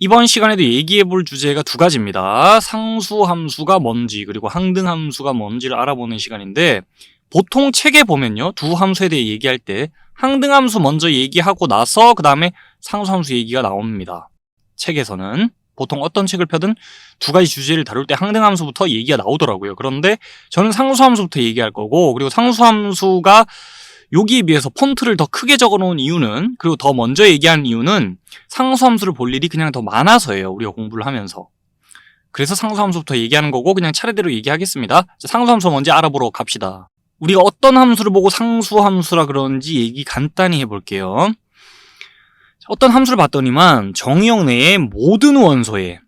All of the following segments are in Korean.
이번 시간에도 얘기해볼 주제가 두 가지입니다. 상수함수가 뭔지 그리고 항등함수가 뭔지를 알아보는 시간인데, 보통 책에 보면요, 두 함수에 대해 얘기할 때 항등함수 먼저 얘기하고 나서 그 다음에 상수함수 얘기가 나옵니다. 책에서는 보통 어떤 책을 펴든 두 가지 주제를 다룰 때 항등함수부터 얘기가 나오더라고요. 그런데 저는 상수함수부터 얘기할 거고, 그리고 상수함수가 여기에 비해서 폰트를 더 크게 적어놓은 이유는, 그리고 더 먼저 얘기한 이유는 상수함수를 볼 일이 그냥 더 많아서예요. 우리가 공부를 하면서. 그래서 상수함수부터 얘기하는 거고, 그냥 차례대로 얘기하겠습니다. 자, 상수함수 먼저 알아보러 갑시다. 우리가 어떤 함수를 보고 상수함수라 그러는지 얘기 간단히 해볼게요. 어떤 함수를 봤더니만 정의역 내의 모든 원소에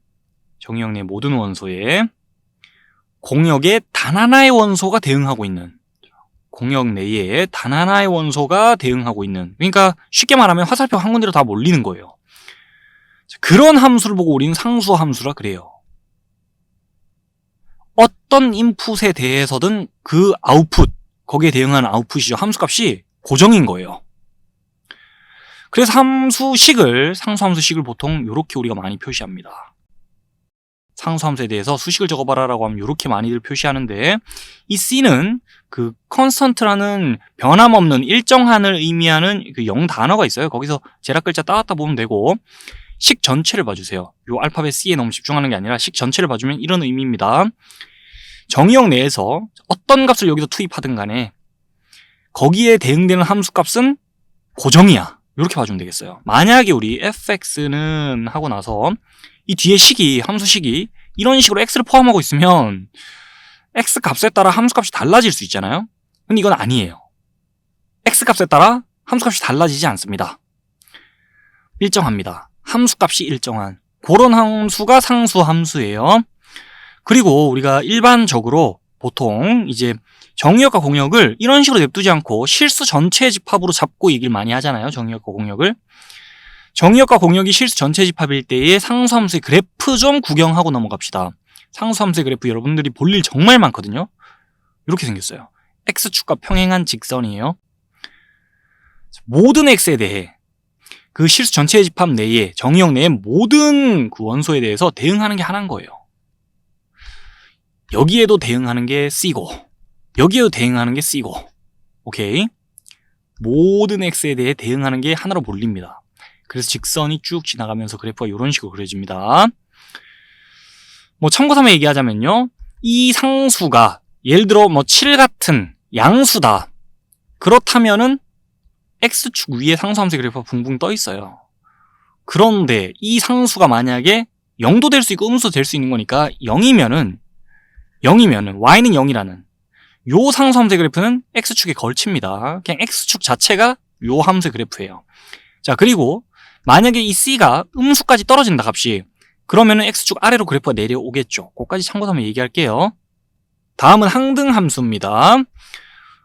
공역의 단 하나의 원소가 대응하고 있는, 공역 내에 단 하나의 원소가 대응하고 있는, 그러니까 쉽게 말하면 화살표 한 군데로 다 몰리는 거예요. 그런 함수를 보고 우리는 상수함수라 그래요. 어떤 인풋에 대해서든 그 아웃풋, 거기에 대응하는 아웃풋이죠. 함수값이 고정인 거예요. 그래서 상수함수식을 보통 이렇게 우리가 많이 표시합니다. 상수함수에 대해서 수식을 적어봐라 라고 하면 이렇게 많이들 표시하는데, 이 C는 그 컨스턴트라는 변함없는 일정한을 의미하는 그 0단어가 있어요. 거기서 제락 글자 따왔다 보면 되고, 식 전체를 봐주세요. 요 알파벳 C에 너무 집중하는 게 아니라 식 전체를 봐주면 이런 의미입니다. 정의역 내에서 어떤 값을 여기서 투입하든 간에 거기에 대응되는 함수값은 고정이야. 이렇게 봐주면 되겠어요. 만약에 우리 fx는 하고 나서 이 뒤에 식이, 함수식이 이런 식으로 x를 포함하고 있으면 x 값에 따라 함수값이 달라질 수 있잖아요. 근데 이건 아니에요. x 값에 따라 함수값이 달라지지 않습니다. 일정합니다. 함수값이 일정한 그런 함수가 상수함수예요. 그리고 우리가 일반적으로 보통 이제 정의역과 공역을 이런 식으로 냅두지 않고 실수 전체 집합으로 잡고 얘기를 많이 하잖아요. 정의역과 공역을. 정의역과 공역이 실수 전체 집합일 때의 상수함수의 그래프 좀 구경하고 넘어갑시다. 상수함수의 그래프 여러분들이 볼 일 정말 많거든요. 이렇게 생겼어요. x축과 평행한 직선이에요. 모든 x에 대해 그 실수 전체 집합 내에, 정의역 내의 모든 그 원소에 대해서 대응하는 게 하나인 거예요. 여기에도 대응하는 게 C고, 여기에도 대응하는 게 C고, 오케이? 모든 x에 대해 대응하는 게 하나로 몰립니다. 그래서 직선이 쭉 지나가면서 그래프가 이런 식으로 그려집니다. 뭐 참고 삼아 얘기하자면요, 이 상수가 예를 들어 7 같은 양수다. 그렇다면은 x축 위에 상수함수의 그래프가 붕붕 떠 있어요. 그런데 이 상수가 만약에 0도 될 수 있고 음수도 될 수 있는 거니까 0이면은 y는 0이라는 요 상수함수의 그래프는 x축에 걸칩니다. 그냥 x축 자체가 요 함수의 그래프예요. 자, 그리고 만약에 이 c가 음수까지 떨어진다, 값이. 그러면은 x축 아래로 그래프가 내려오겠죠. 그거까지 참고서 한번 얘기할게요. 다음은 항등함수입니다.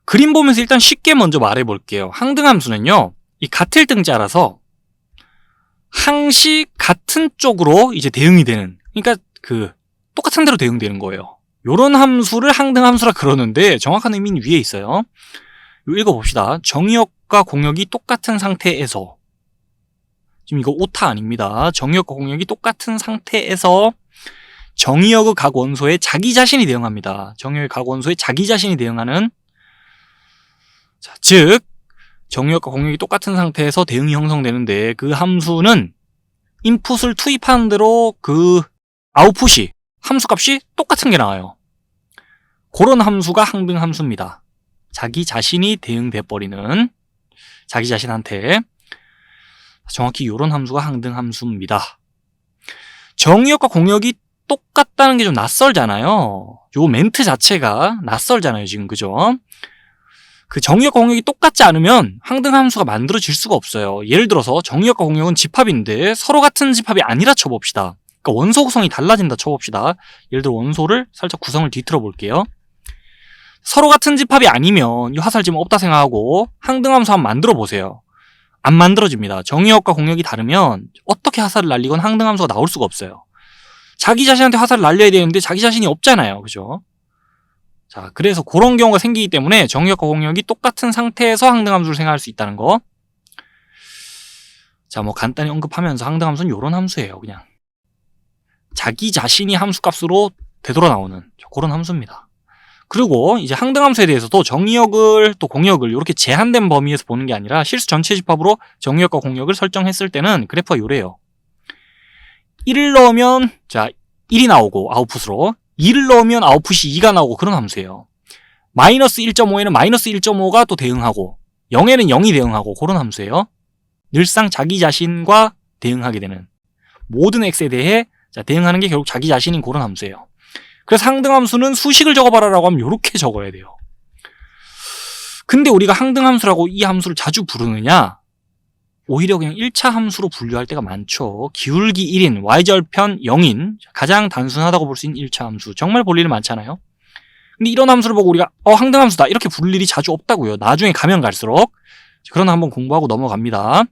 그림 보면서 일단 쉽게 먼저 말해볼게요. 항등함수는요, 이 같을 등자라서 항시 같은 쪽으로 이제 대응이 되는, 그러니까 그 똑같은 대로 대응되는 거예요. 요런 함수를 항등함수라 그러는데 정확한 의미는 위에 있어요. 읽어봅시다. 정의역과 공역이 똑같은 상태에서, 지금 이거 오타 아닙니다. 정의역과 공역이 똑같은 상태에서 정의역의 각 원소에 자기 자신이 대응합니다. 정의역의 각 원소에 자기 자신이 대응하는, 자, 즉 정의역과 공역이 똑같은 상태에서 대응이 형성되는데, 그 함수는 인풋을 투입하는 대로 그 아웃풋이, 함수값이 똑같은 게 나와요. 그런 함수가 항등함수입니다. 자기 자신이 대응돼 버리는, 자기 자신한테. 정확히 이런 함수가 항등함수입니다. 정의역과 공역이 똑같다는 게 좀 낯설잖아요. 요 멘트 자체가 낯설잖아요, 지금. 그죠? 그 정의역과 공역이 똑같지 않으면 항등함수가 만들어질 수가 없어요. 예를 들어서 정의역과 공역은 집합인데 서로 같은 집합이 아니라 쳐봅시다. 그러니까 원소 구성이 달라진다 쳐봅시다. 예를 들어 원소를 살짝 구성을 뒤틀어 볼게요. 서로 같은 집합이 아니면 이 화살 지금 없다 생각하고 항등함수 한번 만들어 보세요. 안 만들어집니다. 정의역과 공역이 다르면 어떻게 화살을 날리건 항등함수가 나올 수가 없어요. 자기 자신한테 화살을 날려야 되는데 자기 자신이 없잖아요. 그죠? 자, 그래서 그런 경우가 생기기 때문에 정의역과 공역이 똑같은 상태에서 항등함수를 생각할 수 있다는 거. 자, 뭐 간단히 언급하면서 항등함수는 이런 함수예요. 그냥 자기 자신이 함수값으로 되돌아 나오는 그런 함수입니다. 그리고 이제 항등함수에 대해서도 정의역을 또 공역을 이렇게 제한된 범위에서 보는 게 아니라 실수 전체 집합으로 정의역과 공역을 설정했을 때는 그래프가 요래요. 1을 넣으면 자 1이 나오고 아웃풋으로 2를 넣으면 아웃풋이 2가 나오고 그런 함수예요. 마이너스 1.5에는 마이너스 1.5가 또 대응하고 0에는 0이 대응하고 그런 함수예요. 늘상 자기 자신과 대응하게 되는 모든 x에 대해 대응하는 게 결국 자기 자신인 그런 함수예요. 그래서 항등함수는 수식을 적어봐라 라고 하면 이렇게 적어야 돼요. 근데 우리가 항등함수라고 이 함수를 자주 부르느냐? 오히려 그냥 1차 함수로 분류할 때가 많죠. 기울기 1인, y절편 0인 가장 단순하다고 볼 수 있는 1차 함수. 정말 볼 일이 많잖아요. 근데 이런 함수를 보고 우리가 항등함수다 이렇게 부를 일이 자주 없다고요. 나중에 가면 갈수록. 그러나 한번 공부하고 넘어갑니다.